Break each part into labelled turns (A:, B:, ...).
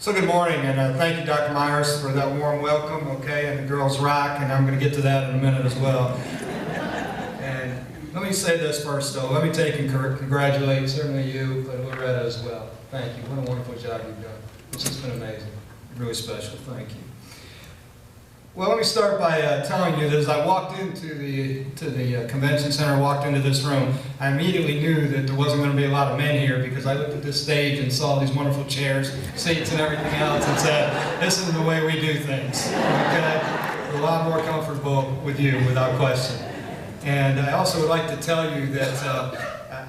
A: So good morning, and thank you, Dr. Myers, for that warm welcome, okay, and the girls rock, and I'm going to get to that in a minute as well. And let me say this first, though. Let me take and congratulate certainly you, but Loretta as well. Thank you. What a wonderful job you've done. It's just been amazing. Really special. Thank you. Well, let me start by telling you that as I walked into the convention center, walked into this room, I immediately knew that there wasn't going to be a lot of men here because I looked at this stage and saw these wonderful chairs, seats, and everything else and said, this is the way we do things. Okay? We're a lot more comfortable with you, without question. And I also would like to tell you that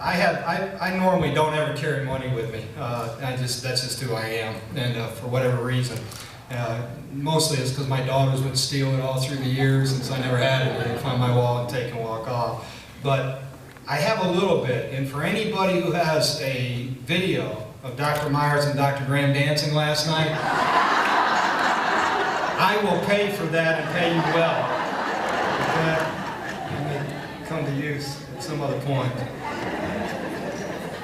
A: I normally don't ever carry money with me. That's just who I am, and for whatever reason. Mostly it's because my daughters would steal it all through the years, and so I never had it. They'd find my wallet and take and walk off. But I have a little bit, and for anybody who has a video of Dr. Myers and Dr. Graham dancing last night, I will pay for that and pay you well. That may come to use at some other point.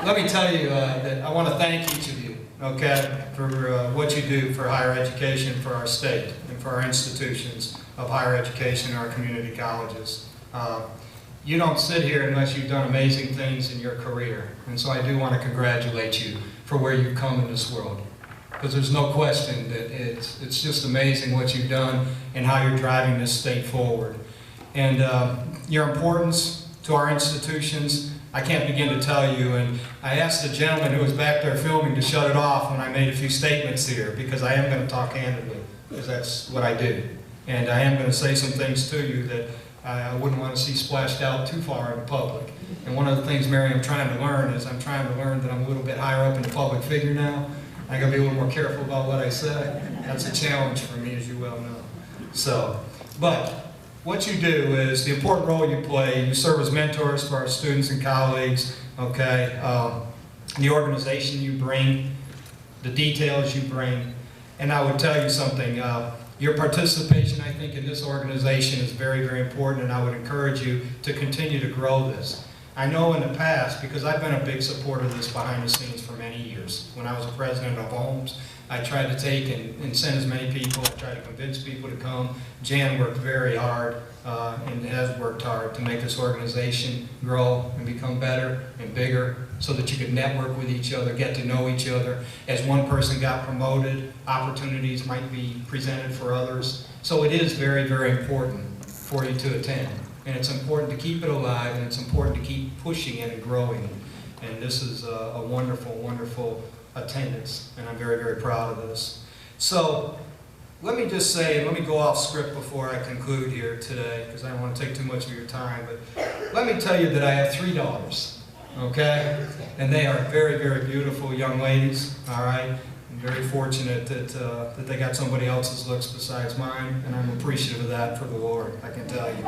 A: Let me tell you that I want to thank each of you, okay, for what you do for higher education for our state and for our institutions of higher education, our community colleges. You don't sit here unless you've done amazing things in your career, and so I do want to congratulate you for where you've come in this world, because there's no question that it's just amazing what you've done and how you're driving this state forward. And your importance to our institutions, I can't begin to tell you, and I asked the gentleman who was back there filming to shut it off when I made a few statements here, because I am going to talk candidly, because that's what I do. And I am going to say some things to you that I wouldn't want to see splashed out too far in the public. And one of the things, Mary, I'm trying to learn is I'm trying to learn that I'm a little bit higher up in the public figure now. I got to be a little more careful about what I say. That's a challenge for me, as you well know. So, but what you do is the important role you play. You serve as mentors for our students and colleagues, okay? The organization you bring, the details you bring. And I would tell you something, your participation, I think, in this organization is very, very important, and I would encourage you to continue to grow this. I know in the past, because I've been a big supporter of this behind the scenes for many years. When I was a president of Holmes, I tried to take and send as many people. I tried to convince people to come. Jan worked very hard and has worked hard to make this organization grow and become better and bigger so that you could network with each other, get to know each other. As one person got promoted, opportunities might be presented for others. So it is very, very important for you to attend. And it's important to keep it alive, and it's important to keep pushing it and growing it. And this is a wonderful, wonderful attendance, and I'm very, very proud of this. So let me just say, let me go off script before I conclude here today, because I don't want to take too much of your time, but let me tell you that I have 3 daughters, okay? And they are very, very beautiful young ladies, all right? I'm very fortunate that they got somebody else's looks besides mine, and I'm appreciative of that for the Lord, I can tell you.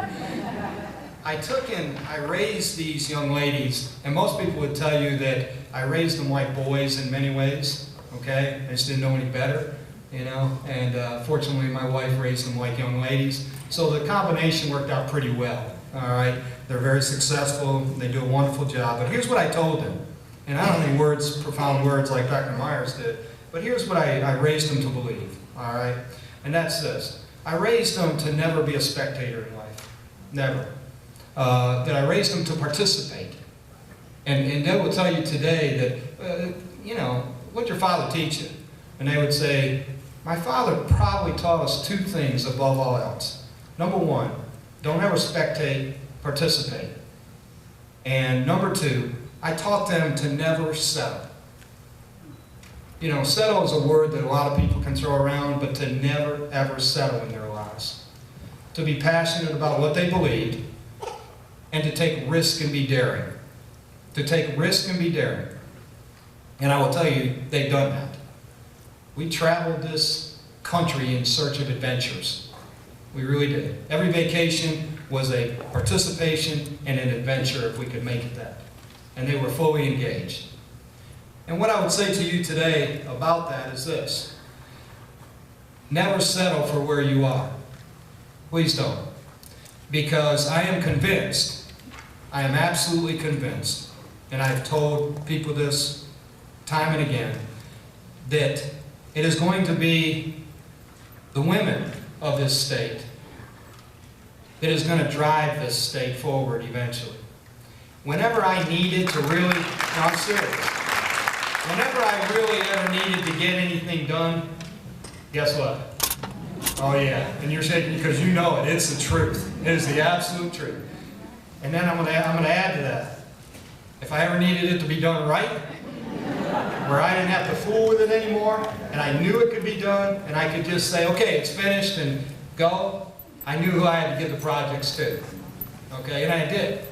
A: I raised these young ladies, and most people would tell you that I raised them like boys in many ways, okay? I just didn't know any better, you know? And fortunately, my wife raised them like young ladies. So the combination worked out pretty well, all right? They're very successful, they do a wonderful job. But here's what I told them, and I don't have any words, profound words like Dr. Myers did, but here's what I raised them to believe, all right? And that's this. I raised them to never be a spectator in life, never. That I raised them to participate. And they will tell you today that, you know, what'd your father teach you? And they would say, my father probably taught us 2 things above all else. Number 1, don't ever spectate, participate. And number 2, I taught them to never settle. You know, settle is a word that a lot of people can throw around, but to never, ever settle in their lives. To be passionate about what they believed, and to take risk and be daring. To take risk and be daring. And I will tell you, they've done that. We traveled this country in search of adventures. We really did. Every vacation was a participation and an adventure, if we could make it that. And they were fully engaged. And what I would say to you today about that is this. Never settle for where you are. Please don't. Because I am convinced, I am absolutely convinced, and I've told people this time and again, that It is going to be the women of this state that is going to drive this state forward eventually. Whenever I needed to really, no, I'm serious. Whenever I really ever needed to get anything done, guess what? Oh yeah, and you're shaking because you know it. It's the truth. It is the absolute truth. And then I'm going to add to that. If I ever needed it to be done right, where I didn't have to fool with it anymore, and I knew it could be done, and I could just say, okay, it's finished, and go, I knew who I had to give the projects to. Okay, and I did.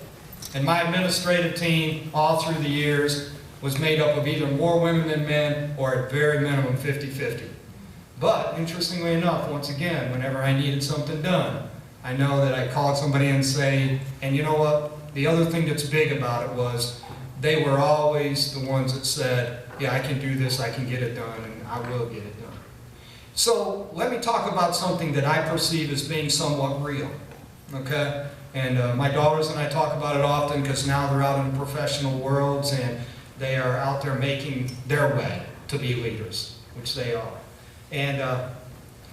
A: And my administrative team, all through the years, was made up of either more women than men, or at very minimum 50-50. But, interestingly enough, once again, whenever I needed something done, I know that I called somebody and say, and you know what? The other thing that's big about it was, they were always the ones that said, yeah, I can do this, I can get it done, and I will get it done. So, let me talk about something that I perceive as being somewhat real, okay? And my daughters and I talk about it often because now they're out in the professional worlds and they are out there making their way to be leaders, which they are. And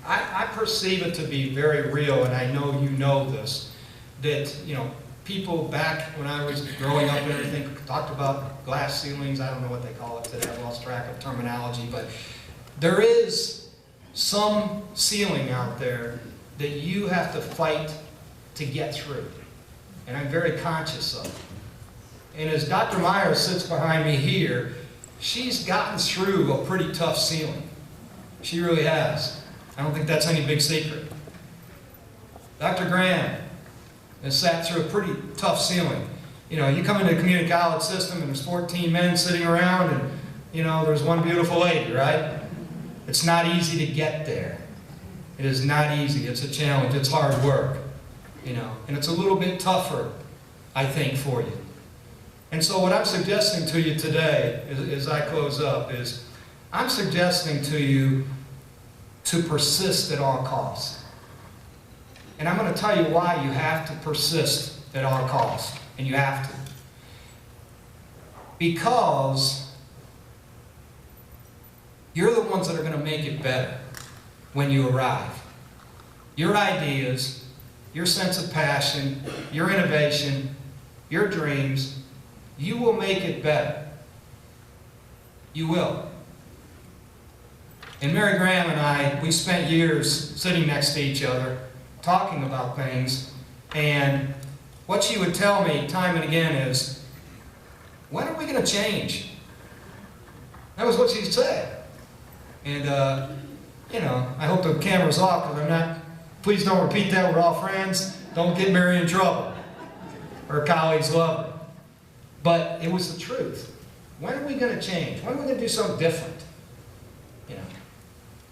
A: I perceive it to be very real, and I know you know this, that, you know, people back when I was growing up and everything talked about glass ceilings. I don't know what they call it today. I've lost track of terminology, but there is some ceiling out there that you have to fight to get through, and I'm very conscious of it. And as Dr. Myers sits behind me here, she's gotten through a pretty tough ceiling. She really has. I don't think that's any big secret. Dr. Graham has sat through a pretty tough ceiling. You know, you come into the community college system and there's 14 men sitting around and, you know, there's one beautiful lady, right? It's not easy to get there. It is not easy. It's a challenge. It's hard work, you know, and it's a little bit tougher, I think, for you. And so what I'm suggesting to you today, as I close up, is I'm suggesting to you to persist at all costs. And I'm going to tell you why you have to persist at all costs. And you have to. Because you're the ones that are going to make it better when you arrive. Your ideas, your sense of passion, your innovation, your dreams, you will make it better. You will. And Mary Graham and I, we spent years sitting next to each other, talking about things, and what she would tell me time and again is, when are we going to change? That was what she said. And, you know, I hope the camera's off because I'm not, please don't repeat that, we're all friends. Don't get Mary in trouble. Her colleagues love her. But it was the truth. When are we going to change? When are we going to do something different? You know,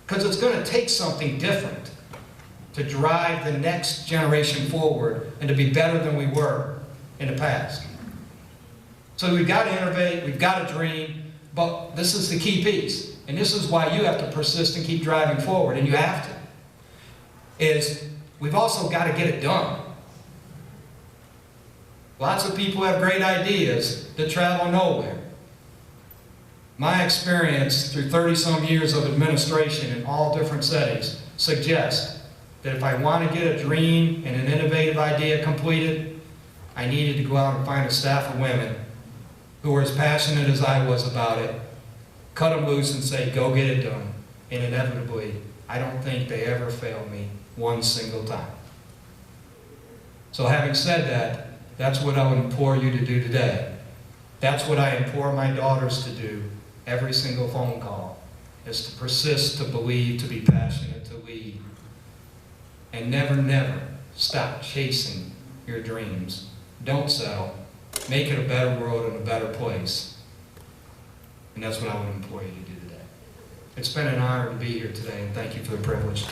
A: because it's going to take something different to drive the next generation forward and to be better than we were in the past. So we've got to innovate, we've got to dream, but this is the key piece. And this is why you have to persist and keep driving forward, and you have to. Is we've also got to get it done. Lots of people have great ideas that travel nowhere. My experience through 30-some years of administration in all different settings suggests that if I want to get a dream and an innovative idea completed, I needed to go out and find a staff of women who were as passionate as I was about it, cut them loose and say, go get it done. And inevitably, I don't think they ever failed me one single time. So having said that, that's what I would implore you to do today. That's what I implore my daughters to do every single phone call, is to persist, to believe, to be passionate, to lead. And never, never stop chasing your dreams. Don't settle. Make it a better world and a better place. And that's what I would implore you to do today. It's been an honor to be here today, and thank you for the privilege.